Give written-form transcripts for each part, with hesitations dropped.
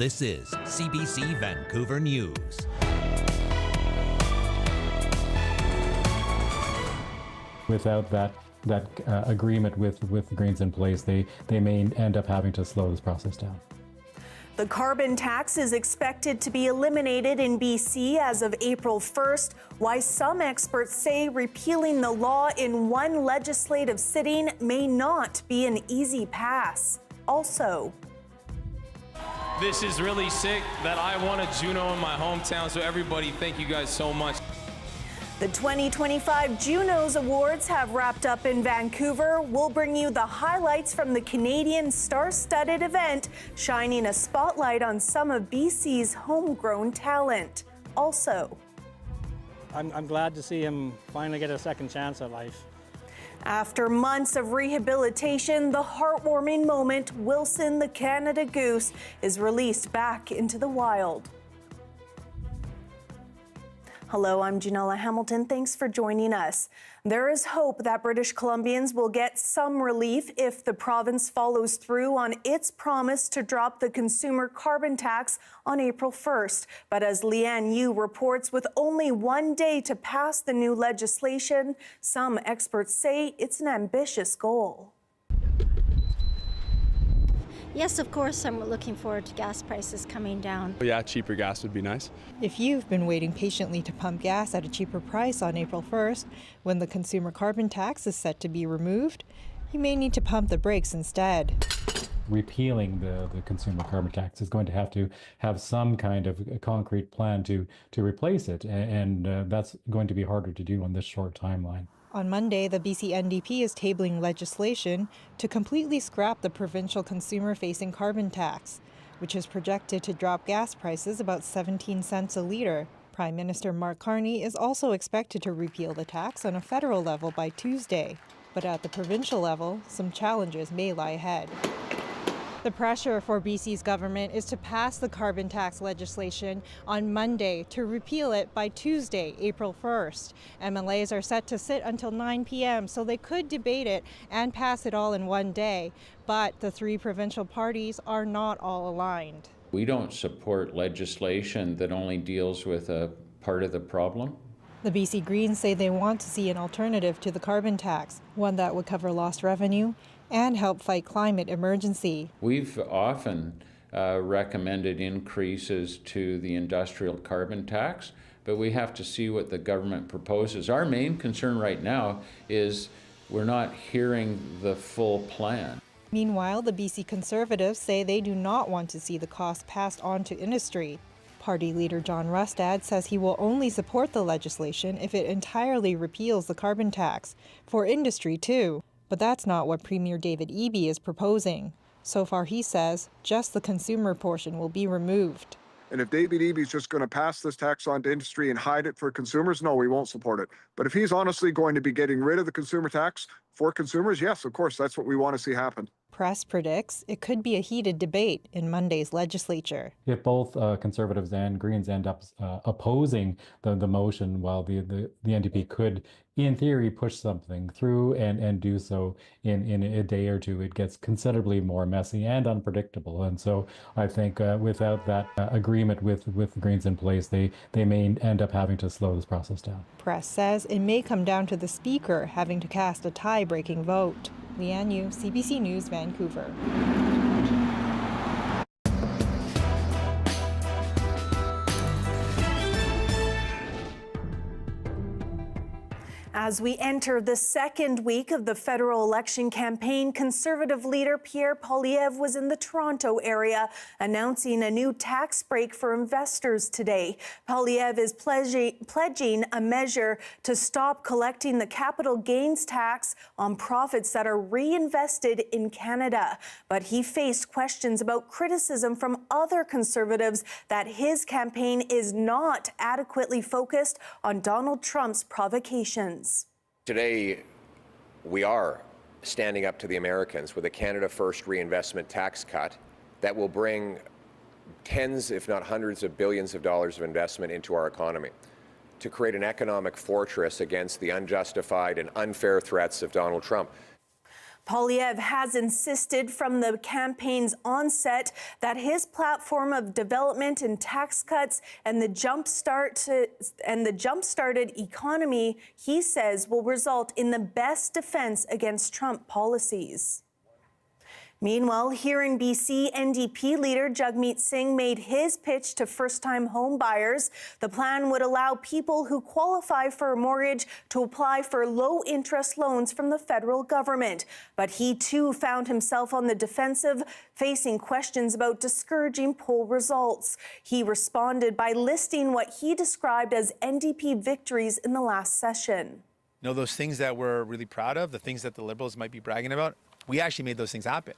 This is CBC Vancouver News. Without that agreement with the Greens in place, they may end up having to slow this process down. The carbon tax is expected to be eliminated in BC as of April 1st, why some experts say repealing the law in one legislative sitting may not be an easy pass. Also, this is really sick that I won a Juno in my hometown, so everybody, thank you guys so much. the 2025 Juno Awards have wrapped up in Vancouver. We'll bring you the highlights from the Canadian star-studded event, shining a spotlight on some of BC's homegrown talent. Also, I'm glad to see him finally get a second chance at life. after months of rehabilitation, the heartwarming moment, Wilson the Canada goose is released back into the wild. Hello, I'm Janella Hamilton. Thanks for joining us. There is hope that British Columbians will get some relief if the province follows through on its promise to drop the consumer carbon tax on April 1st. But as Leanne Yu reports, with only one day to pass the new legislation, some experts say it's an ambitious goal. Yes, of course, I'm looking forward to gas prices coming down. Yeah, cheaper gas would be nice. If you've been waiting patiently to pump gas at a cheaper price on April 1st, when the consumer carbon tax is set to be removed, you may need to pump the brakes instead. Repealing the consumer carbon tax is going to have some kind of a concrete plan to replace it, and that's going to be harder to do on this short timeline. On Monday, the BC NDP is tabling legislation to completely scrap the provincial consumer-facing carbon tax, which is projected to drop gas prices about 17 cents a litre. Prime Minister Mark Carney is also expected to repeal the tax on a federal level by Tuesday. But at the provincial level, some challenges may lie ahead. The pressure for BC's government is to pass the carbon tax legislation on Monday to repeal it by Tuesday, April 1st. MLAs are set to sit until 9 p.m. so they could debate it and pass it all in one day. But the three provincial parties are not all aligned. We don't support legislation that only deals with a part of the problem. The BC Greens say they want to see an alternative to the carbon tax, one that would cover lost revenue and help fight climate emergency. We've often recommended increases to the industrial carbon tax, but we have to see what the government proposes. Our main concern right now is we're not hearing the full plan. Meanwhile, the BC Conservatives say they do not want to see the cost passed on to industry. Party leader John Rustad says he will only support the legislation if it entirely repeals the carbon tax, for industry too. But that's not what Premier David Eby is proposing. So far, he says, just the consumer portion will be removed. And if David Eby is just going to pass this tax on to industry and hide it for consumers, no, we won't support it. But if he's honestly going to be getting rid of the consumer tax for consumers, yes, of course, that's what we want to see happen. Press predicts it could be a heated debate in Monday's legislature. If both Conservatives and Greens end up opposing the motion, while the NDP could, in theory, push something through and do so in a day or two, it gets considerably more messy and unpredictable. And so I think without that agreement with the Greens in place, they may end up having to slow this process down. Press says it may come down to the Speaker having to cast a tie-breaking vote. Leanne Yu, CBC News, Vancouver. As we enter the second week of the federal election campaign, Conservative leader Pierre Poilievre was in the Toronto area announcing a new tax break for investors today. Poilievre is pledging a measure to stop collecting the capital gains tax on profits that are reinvested in Canada. But he faced questions about criticism from other Conservatives that his campaign is not adequately focused on Donald Trump's provocations. Today, we are standing up to the Americans with a Canada First reinvestment tax cut that will bring tens, if not hundreds of billions of dollars of investment into our economy to create an economic fortress against the unjustified and unfair threats of Donald Trump. Poilievre has insisted from the campaign's onset that his platform of development and tax cuts and the jump-started economy, he says, will result in the best defense against Trump policies. Meanwhile, here in BC, NDP leader Jagmeet Singh made his pitch to first-time home buyers. The plan would allow people who qualify for a mortgage to apply for low-interest loans from the federal government. But he, too, found himself on the defensive, facing questions about discouraging poll results. He responded by listing what he described as NDP victories in the last session. You know, those things that we're really proud of, the things that the Liberals might be bragging about, we actually made those things happen.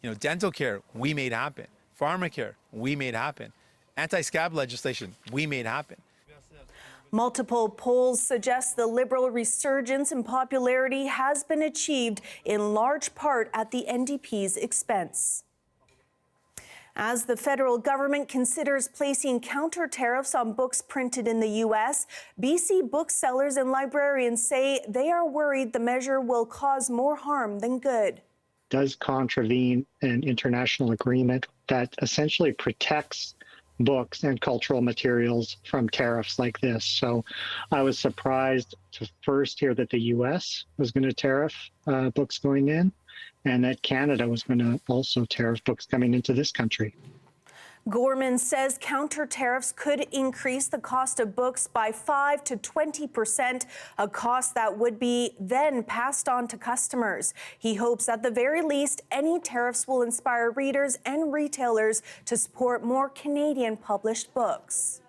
You know, dental care, we made happen. Pharmacare, we made happen. Anti-scab legislation, we made happen. Multiple polls suggest the Liberal resurgence in popularity has been achieved in large part at the NDP's expense. As the federal government considers placing counter tariffs on books printed in the U.S., BC booksellers and librarians say they are worried the measure will cause more harm than good. Does contravene an international agreement that essentially protects books and cultural materials from tariffs like this. So I was surprised to first hear that the U.S. was going to tariff books going in, and that Canada was going to also tariff books coming into this country. Gorman says counter tariffs could increase the cost of books by 5 to 20%, a cost that would be then passed on to customers. He hopes at the very least any tariffs will inspire readers and retailers to support more Canadian published books.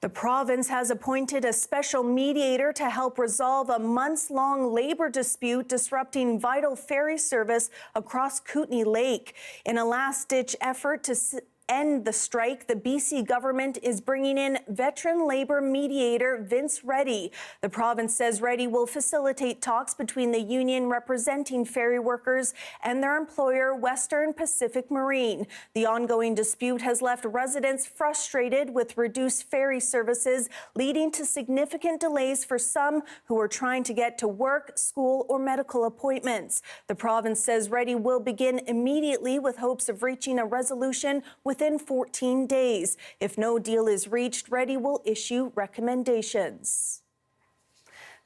The province has appointed a special mediator to help resolve a months-long labor dispute disrupting vital ferry service across Kootenay Lake. In a last-ditch effort to end the strike, the BC government is bringing in veteran labor mediator Vince Reddy. The province says Reddy will facilitate talks between the union representing ferry workers and their employer, Western Pacific Marine. The ongoing dispute has left residents frustrated with reduced ferry services, leading to significant delays for some who are trying to get to work, school, or medical appointments. The province says Reddy will begin immediately with hopes of reaching a resolution within 14 days. If no deal is reached, Reddy will issue recommendations.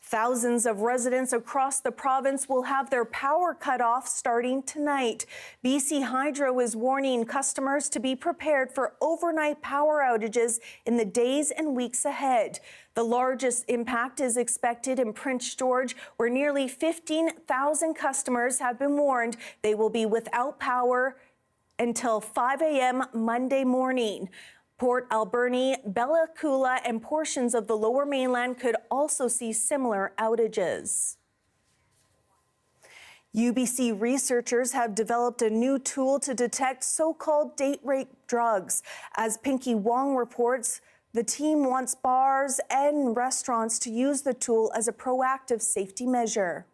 Thousands of residents across the province will have their power cut off starting tonight. BC Hydro is warning customers to be prepared for overnight power outages in the days and weeks ahead. The largest impact is expected in Prince George, where nearly 15,000 customers have been warned they will be without power until 5 a.m. Monday morning. Port Alberni, Bella Coola, and portions of the Lower Mainland could also see similar outages. UBC researchers have developed a new tool to detect so-called date rape drugs. As Pinky Wong reports, the team wants bars and restaurants to use the tool as a proactive safety measure.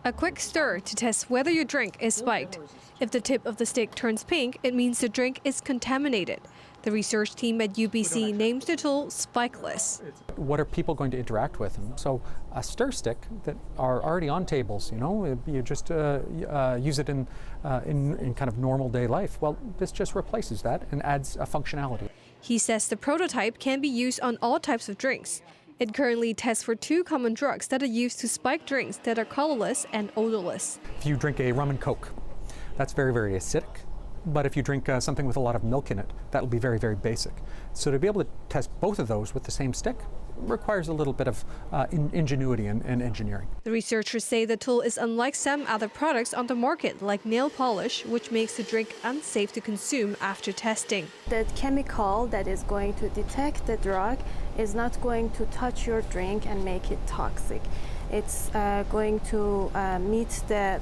A quick stir to test whether your drink is spiked. If the tip of the stick turns pink, it means the drink is contaminated. The research team at UBC names the tool Spikeless. What are people going to interact with? And so a stir stick that are already on tables, you know, you just use it in kind of normal day life. Well, this just replaces that and adds a functionality. He says the prototype can be used on all types of drinks. It currently tests for 2 common drugs that are used to spike drinks that are colorless and odorless. If you drink a rum and coke, that's very, very acidic. But if you drink something with a lot of milk in it, that'll be very, very basic. So to be able to test both of those with the same stick requires a little bit of ingenuity and engineering. The researchers say the tool is unlike some other products on the market, like nail polish, which makes the drink unsafe to consume after testing. The chemical that is going to detect the drug is not going to touch your drink and make it toxic. It's going to meet the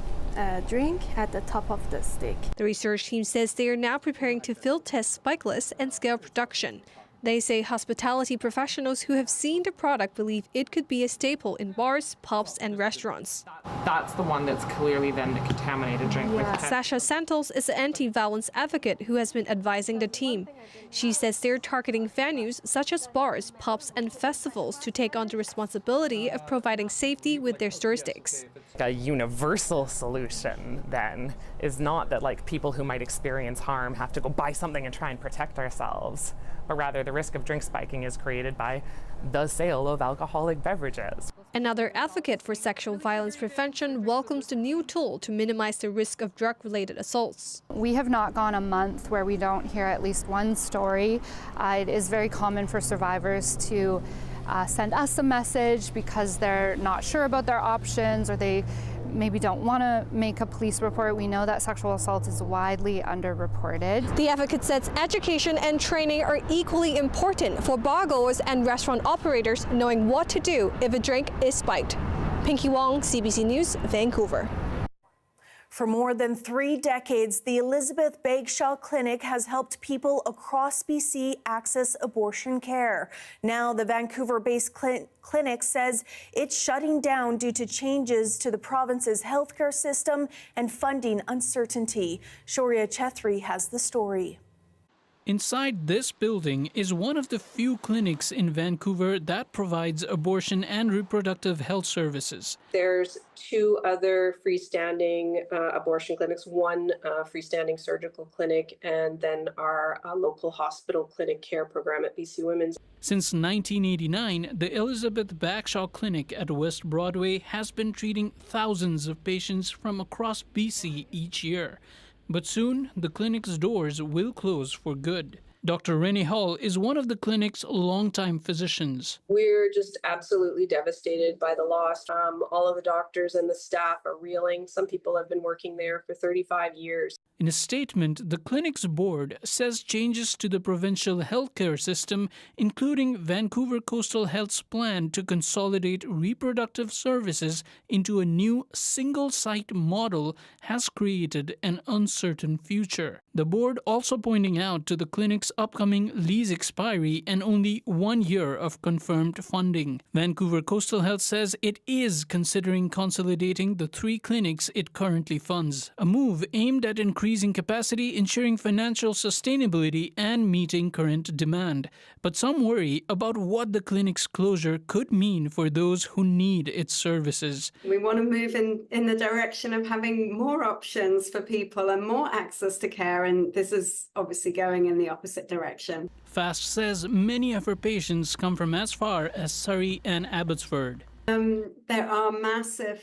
drink at the top of the stick. The research team says they are now preparing to field test Spikeless and scale production. They say hospitality professionals who have seen the product believe it could be a staple in bars, pubs, and restaurants. That's the one that's clearly then the contaminated drink. Yeah. Sasha Santos is an anti-violence advocate who has been advising the team. She says they're targeting venues such as bars, pubs, and festivals to take on the responsibility of providing safety with their stir sticks. A universal solution then is not that like people who might experience harm have to go buy something and try and protect ourselves, but rather the risk of drink spiking is created by the sale of alcoholic beverages. Another advocate for sexual violence prevention welcomes the new tool to minimize the risk of drug-related assaults. We have not gone a month where we don't hear at least one story. It is very common for survivors to send us a message because they're not sure about their options or they maybe don't want to make a police report. We know that sexual assault is widely underreported. The advocate says education and training are equally important for bargoers and restaurant operators knowing what to do if a drink is spiked. Pinky Wong, CBC News, Vancouver. For more than 3 decades, the Elizabeth Bagshaw Clinic has helped people across BC access abortion care. Now, the Vancouver-based clinic says it's shutting down due to changes to the province's healthcare system and funding uncertainty. Shaurya Chhetri has the story. Inside this building is one of the few clinics in Vancouver that provides abortion and reproductive health services. There's 2 other freestanding abortion clinics, one freestanding surgical clinic, and then our local hospital clinic care program at BC Women's. Since 1989, the Elizabeth Bagshaw Clinic at West Broadway has been treating thousands of patients from across BC each year. But soon, the clinic's doors will close for good. Dr. Renee Hall is one of the clinic's longtime physicians. We're just absolutely devastated by the loss. All of the doctors and the staff are reeling. Some people have been working there for 35 years. In a statement, the clinic's board says changes to the provincial healthcare system, including Vancouver Coastal Health's plan to consolidate reproductive services into a new single-site model, has created an uncertain future. The board also pointing out to the clinic's upcoming lease expiry and only 1 year of confirmed funding. Vancouver Coastal Health says it is considering consolidating the 3 clinics it currently funds, a move aimed at increasing capacity, ensuring financial sustainability, and meeting current demand. But some worry about what the clinic's closure could mean for those who need its services. We want to move in the direction of having more options for people and more access to care, and this is obviously going in the opposite direction. Fast says many of her patients come from as far as Surrey and Abbotsford. There are massive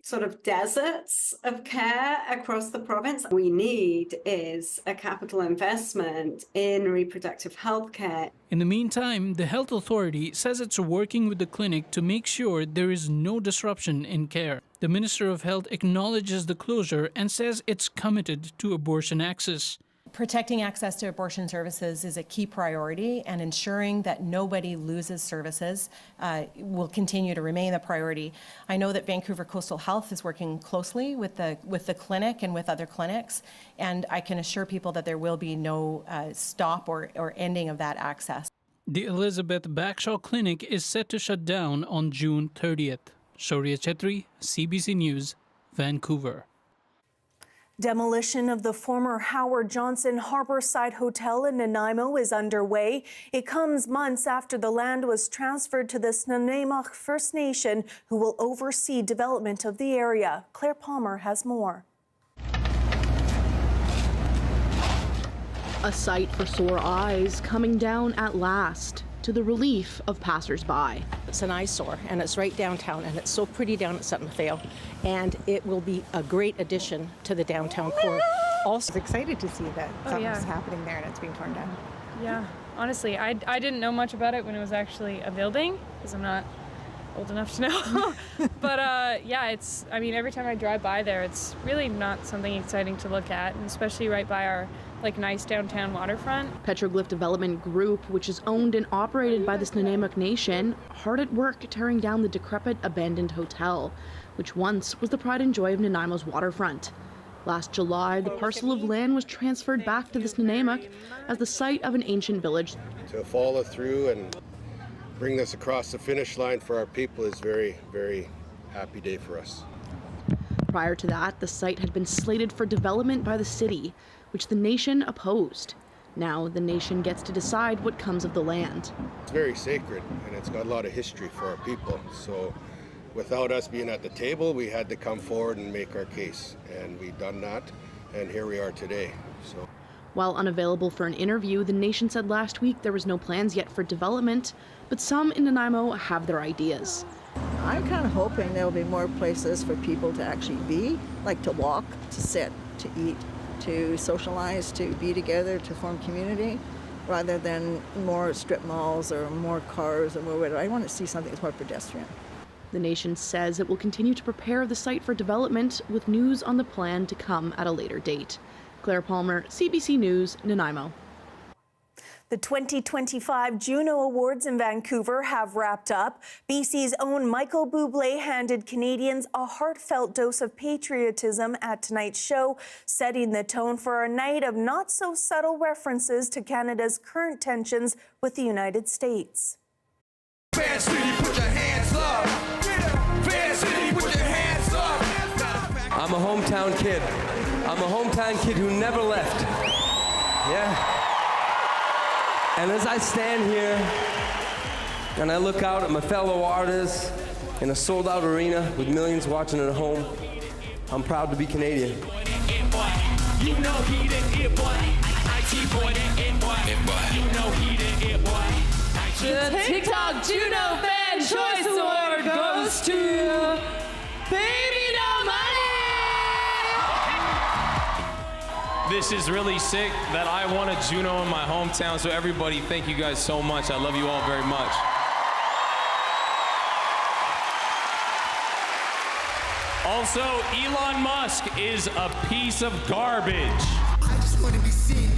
sort of deserts of care across the province. What we need is a capital investment in reproductive health care. In the meantime, the health authority says it's working with the clinic to make sure there is no disruption in care. The Minister of Health acknowledges the closure and says it's committed to abortion access. Protecting access to abortion services is a key priority, and ensuring that nobody loses services will continue to remain a priority. I know that Vancouver Coastal Health is working closely with the clinic and with other clinics, and I can assure people that there will be no stop or ending of that access. The Elizabeth Bagshaw Clinic is set to shut down on June 30th. Shaurya Chhetri, CBC News, Vancouver. Demolition of the former Howard Johnson Harborside Hotel in Nanaimo is underway. It comes months after the land was transferred to the Nanaimo First Nation, who will oversee development of the area. Claire Palmer has more. A sight for sore eyes coming down at last, to the relief of passers-by. It's an eyesore, and it's right downtown, and it's so pretty down at Sutton Vale, and it will be a great addition to the downtown core. Also excited to see that something's happening there and it's being torn down. Yeah, honestly, I didn't know much about it when it was actually a building, because I'm not old enough to know. But yeah, every time I drive by there, it's really not something exciting to look at, and especially right by our nice downtown waterfront. Petroglyph Development Group, which is owned and operated by the Nanaimo Nation, hard at work tearing down the decrepit abandoned hotel, which once was the pride and joy of Nanaimo's waterfront. Last July, the parcel of land was transferred back to this Nanaimo as the site of an ancient village. To follow through and bring this across the finish line for our people is very, very happy day for us. Prior to that, the site had been slated for development by the city, which the nation opposed. Now the nation gets to decide what comes of the land. It's very sacred and it's got a lot of history for our people. So without us being at the table, we had to come forward and make our case. And we've done that, and here we are today. So, while unavailable for an interview, the nation said last week there was no plans yet for development, but some in Nanaimo have their ideas. I'm kind of hoping there'll be more places for people to actually be, like to walk, to sit, to eat, to socialize, to be together, to form community, rather than more strip malls or more cars or more. I want to see something that's more pedestrian. The nation says it will continue to prepare the site for development with news on the plan to come at a later date. Claire Palmer, CBC News, Nanaimo. The 2025 Juno Awards in Vancouver have wrapped up. BC's own Michael Bublé handed Canadians a heartfelt dose of patriotism at tonight's show, setting the tone for a night of not-so-subtle references to Canada's current tensions with the United States. Fan City, put your hands up. Fan City, put your hands up. I'm a hometown kid. I'm a hometown kid who never left. Yeah. And as I stand here and I look out at my fellow artists in a sold-out arena with millions watching at home, I'm proud to be Canadian. You know he the it boy. IT boy, the it boy. You know he the it boy. The TikTok Juno Fan Choice Award goes to Baby No Money! This is really sick that I won a Juno in my hometown, so everybody, thank you guys so much. I love you all very much. Also, Elon Musk is a piece of garbage. I just want to be seen.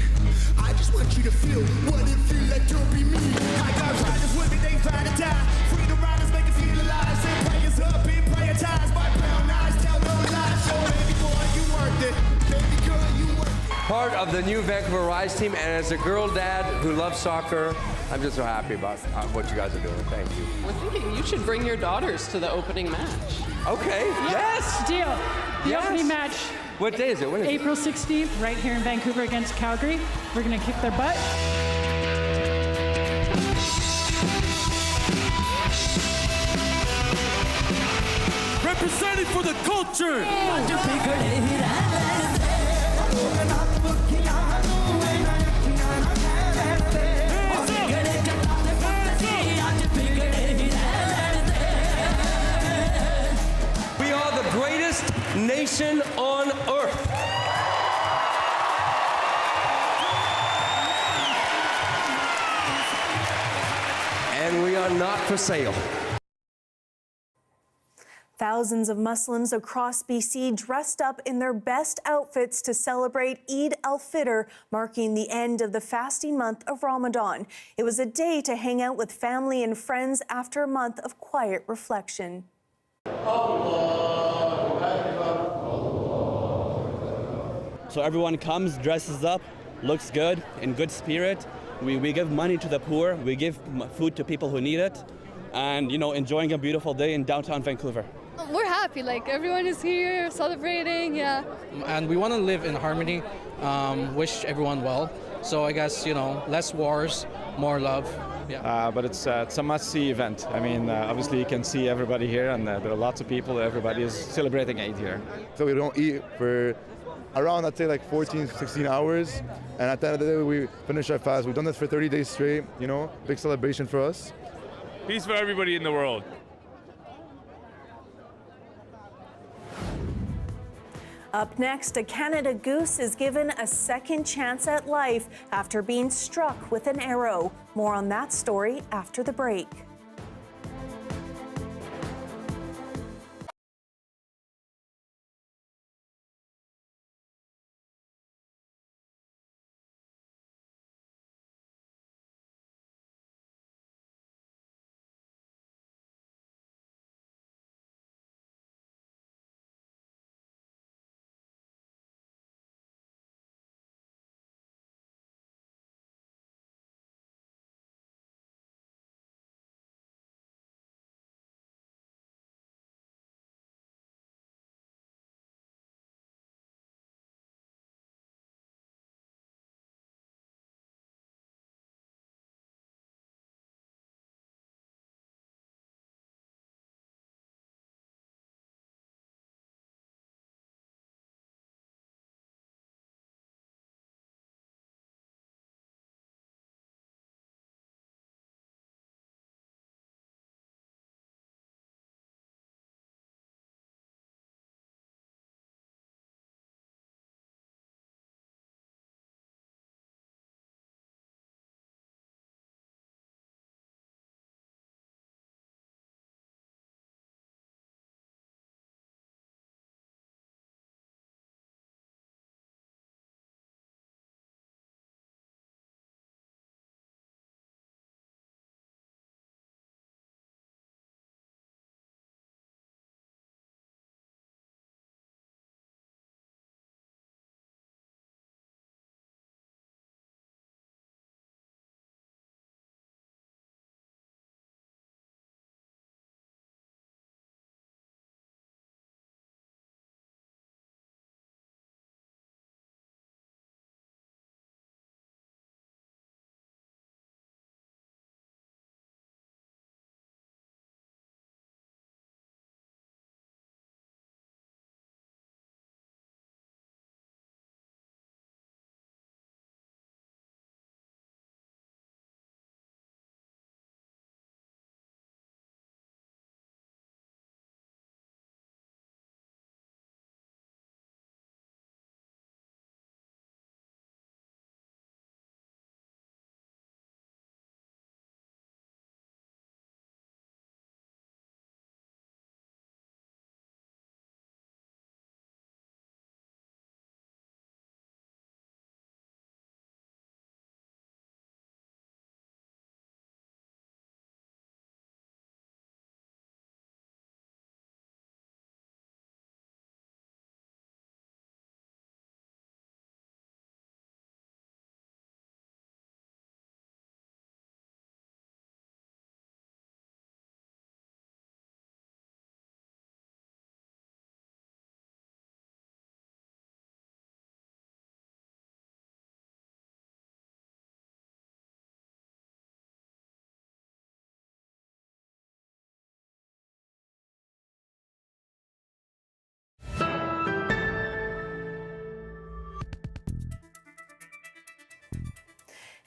I just want you to feel what it feels like to be me. I got riders with me, they ride or die. Freedom riders make it feel alive. Send prayers up, being prioritized by brown eyes. Tell no lies. So baby boy, you worth it. Baby girl, you worth it. Part of the new Vancouver Rise team, and as a girl dad who loves soccer, I'm just so happy about what you guys are doing. Thank you. We're thinking you should bring your daughters to the opening match. Okay, yes! Deal. The opening match. What day is it? When is April 16th, right here in Vancouver against Calgary. We're going to kick their butt. Representing for the culture. We are the greatest nation on earth. And we are not for sale. Thousands of Muslims across BC dressed up in their best outfits to celebrate Eid al-Fitr, marking the end of the fasting month of Ramadan. It was a day to hang out with family and friends after a month of quiet reflection. So everyone comes, dresses up, looks good, in good spirit. We give money to the poor, we give food to people who need it, and enjoying a beautiful day in downtown Vancouver. We're happy, like everyone is here celebrating, yeah. And we want to live in harmony, wish everyone well. So I guess, less wars, more love. Yeah. But it's a must-see event. I mean, obviously you can see everybody here, and there are lots of people. Everybody is celebrating Eid here. So we don't eat for around, I'd say, like 14, 16 hours. And at the end of the day, we finish our fast. We've done this for 30 days straight, big celebration for us. Peace for everybody in the world. Up next, a Canada goose is given a second chance at life after being struck with an arrow. More on that story after the break.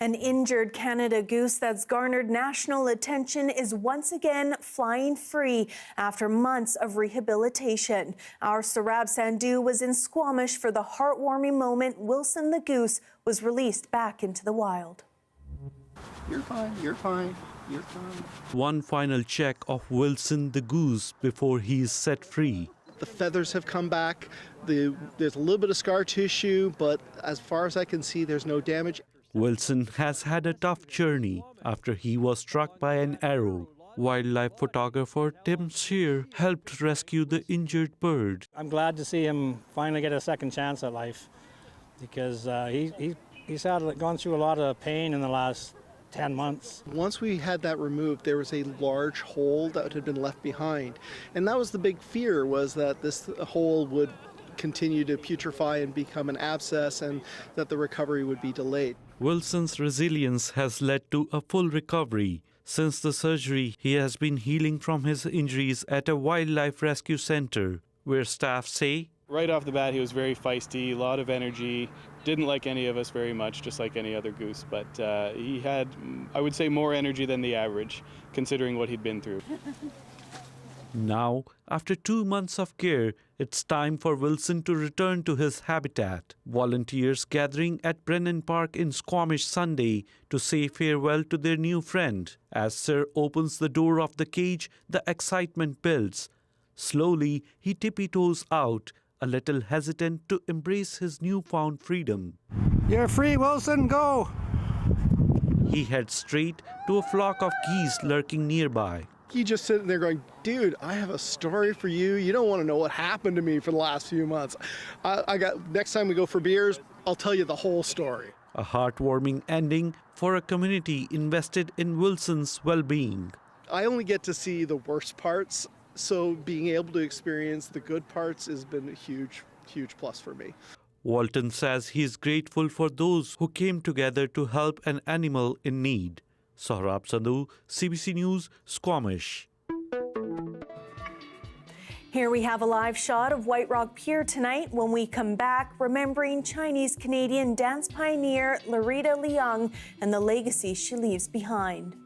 An injured Canada goose that's garnered national attention is once again flying free after months of rehabilitation. Our Sarab Sandhu was in Squamish for the heartwarming moment Wilson the goose was released back into the wild. You're fine, you're fine, you're fine. One final check of Wilson the goose before he is set free. The feathers have come back. There's a little bit of scar tissue, but as far as I can see, there's no damage. Wilson has had a tough journey after he was struck by an arrow. Wildlife photographer Tim Shear helped rescue the injured bird. I'm glad to see him finally get a second chance at life because he's gone through a lot of pain in the last 10 months. Once we had that removed, there was a large hole that had been left behind. And that was the big fear, was that this hole would continue to putrefy and become an abscess and that the recovery would be delayed. Wilson's resilience has led to a full recovery. Since the surgery, he has been healing from his injuries at a wildlife rescue center, where staff say, Right off the bat, he was very feisty, a lot of energy, didn't like any of us very much, just like any other goose. But he had, I would say, more energy than the average, considering what he'd been through. Now, after 2 months of care, it's time for Wilson to return to his habitat. Volunteers gathering at Brennan Park in Squamish Sunday to say farewell to their new friend. As Sir opens the door of the cage, the excitement builds. Slowly, he tippy-toes out, a little hesitant to embrace his newfound freedom. You're free, Wilson, go! He heads straight to a flock of geese lurking nearby. He just sitting there going, dude, I have a story for you. You don't want to know what happened to me for the last few months. Next time we go for beers, I'll tell you the whole story. A heartwarming ending for a community invested in Wilson's well-being. I only get to see the worst parts, so being able to experience the good parts has been a huge, huge plus for me. Walton says he is grateful for those who came together to help an animal in need. Sarab Sandhu, CBC News, Squamish. Here we have a live shot of White Rock Pier tonight. When we come back, remembering Chinese-Canadian dance pioneer Larita Leung and the legacy she leaves behind.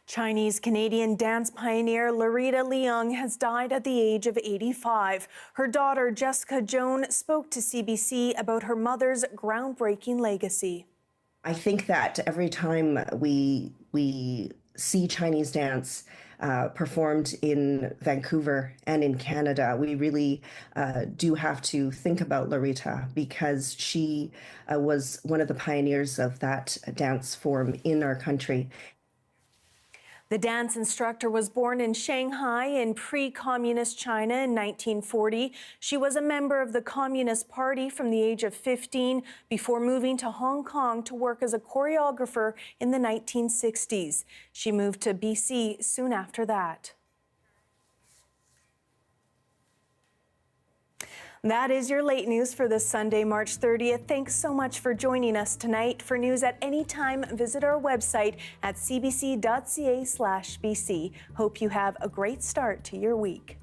Chinese-Canadian dance pioneer Loretta Leung has died at the age of 85. Her daughter, Jessica Joan, spoke to CBC about her mother's groundbreaking legacy. I think that every time we see Chinese dance performed in Vancouver and in Canada, we really do have to think about Loretta, because she was one of the pioneers of that dance form in our country. The dance instructor was born in Shanghai in pre-communist China in 1940. She was a member of the Communist Party from the age of 15 before moving to Hong Kong to work as a choreographer in the 1960s. She moved to BC soon after that. That is your late news for this Sunday, March 30th. Thanks so much for joining us tonight. For news at any time, visit our website at cbc.ca/BC. Hope you have a great start to your week.